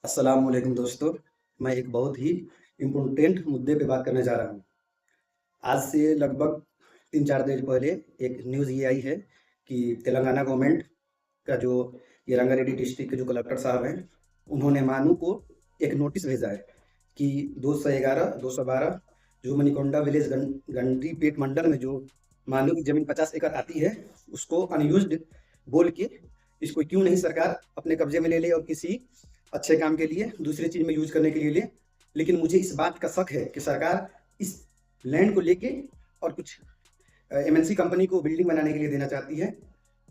अस्सलाम वालेकुम दोस्तों। मैं एक बहुत ही इम्पोर्टेंट मुद्दे पे बात करने जा रहा हूँ। आज से लगभग 3-4 दिन पहले एक न्यूज़ ये आई है कि तेलंगाना गवर्नमेंट का जो ये रंगारेड्डी डिस्ट्रिक्ट के जो कलेक्टर साहब हैं, उन्होंने मानू को एक नोटिस भेजा है कि 211, 212 जो मनीकोंडा विलेज गंडीपेट मंडल में जो मानू की ज़मीन 50 एकड़ आती है, उसको अनयूज़्ड बोल के इसको क्यों नहीं सरकार अपने कब्जे में ले ले और किसी अच्छे काम के लिए दूसरी चीज़ में यूज़ करने के लिए ले। लेकिन मुझे इस बात का शक है कि सरकार इस लैंड को लेके और कुछ एमएनसी कंपनी को बिल्डिंग बनाने के लिए देना चाहती है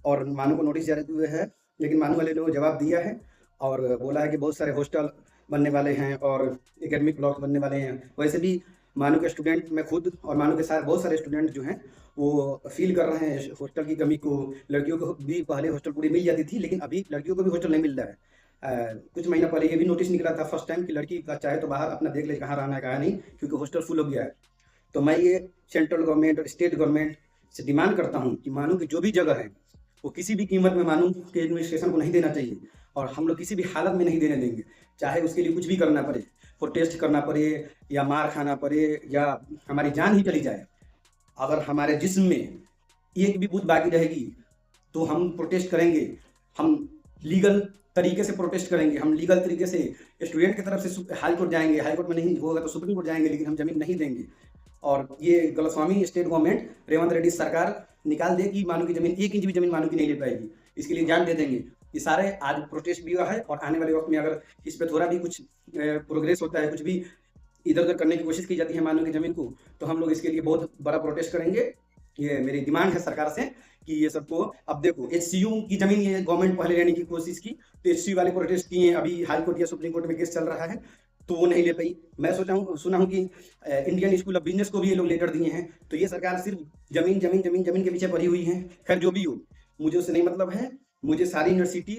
और मानू को नोटिस जारी हुए है। लेकिन मानू वाले लोगों ने जवाब दिया है और बोला है कि बहुत सारे हॉस्टल बनने वाले हैं और एकेडमिक ब्लॉक बनने वाले हैं। वैसे भी मानू के स्टूडेंट मैं खुद और मानू के साथ बहुत सारे स्टूडेंट जो हैं वो फील कर रहे हैं हॉस्टल की कमी को। लड़कियों को भी पहले हॉस्टल पूरी मिल जाती थी, लेकिन अभी लड़कियों को भी हॉस्टल नहीं मिल रहा है। कुछ महीना पहले ये भी नोटिस निकला था फर्स्ट टाइम कि लड़की का चाहे तो बाहर अपना देख ले कहाँ रहना है कहाँ नहीं, क्योंकि हॉस्टल फुल हो गया है। तो मैं ये सेंट्रल गवर्नमेंट और स्टेट गवर्नमेंट से डिमांड करता हूँ कि मानू की जो भी जगह है वो किसी भी कीमत में मानू के एडमिनिस्ट्रेशन को नहीं देना चाहिए और हम लोग किसी भी हालत में नहीं देने देंगे, चाहे उसके लिए कुछ भी करना पड़े, प्रोटेस्ट करना पड़े या मार खाना पड़े या हमारी जान ही चली जाए। अगर हमारे जिस्म में एक भी बूंद बाकी रहेगी तो हम प्रोटेस्ट करेंगे। हम लीगल तरीके से प्रोटेस्ट करेंगे, हम लीगल तरीके से स्टूडेंट की तरफ से हाई कोर्ट जाएंगे, हाई कोर्ट में नहीं होगा तो सुप्रीम कोर्ट जाएंगे, लेकिन हम जमीन नहीं देंगे। और ये गलस्वामी स्टेट गवर्नमेंट रेवंत रेड्डी सरकार निकाल दे कि मानू की जमीन 1 इंच भी जमीन मानू की नहीं ले पाएगी, इसके लिए जान दे देंगे। ये सारे आज प्रोटेस्ट भी हुआ है और आने वाले वक्त में अगर इस पर थोड़ा भी कुछ प्रोग्रेस होता है, कुछ भी इधर उधर करने की कोशिश की जाती है मानू की जमीन को, तो हम लोग इसके लिए बहुत बड़ा प्रोटेस्ट करेंगे। ये मेरी डिमांड है सरकार से कि ये सबको अब देखो एचसीयू की जमीन ये गवर्नमेंट पहले लेने की कोशिश की तो एचसीयू वाले प्रोटेस्ट किए, अभी हाई कोर्ट या सुप्रीम कोर्ट में केस चल रहा है तो वो नहीं ले पाई। मैं सुना हूँ कि इंडियन स्कूल ऑफ बिजनेस को भी ये लोग लेटर दिए हैं। तो ये सरकार सिर्फ जमीन जमीन जमीन जमीन के पीछे पड़ी हुई है। खैर जो भी हो, मुझे उससे नहीं मतलब है। मुझे सारी यूनिवर्सिटी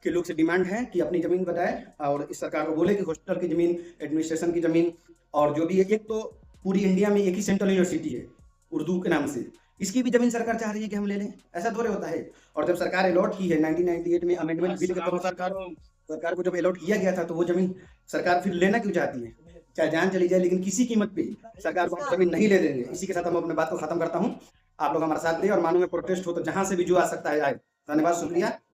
के लोग से डिमांड है कि अपनी जमीन बताए और इस सरकार को बोले कि हॉस्टल की जमीन, एडमिनिस्ट्रेशन की जमीन और जो भी है, एक तो पूरी इंडिया में एक ही सेंट्रल यूनिवर्सिटी है उर्दू के नाम से, इसकी भी जमीन सरकार चाह रही है कि हम ले लें। ऐसा थोड़े होता है। और जब सरकार अलॉट की है 1998 में अमेंडमेंट बिल के तहत सरकार को जब अलॉट किया गया था तो वो जमीन सरकार फिर लेना क्यों चाहती है, चाहे जान चली जाए, लेकिन किसी कीमत पे सरकार को हम जमीन नहीं ले देंगे। इसी के साथ हम अपने बात को खत्म करता हूँ। आप लोग हमारा साथ दें और मानू में प्रोटेस्ट हो तो जहां से भी जो आ सकता है आए। धन्यवाद, शुक्रिया।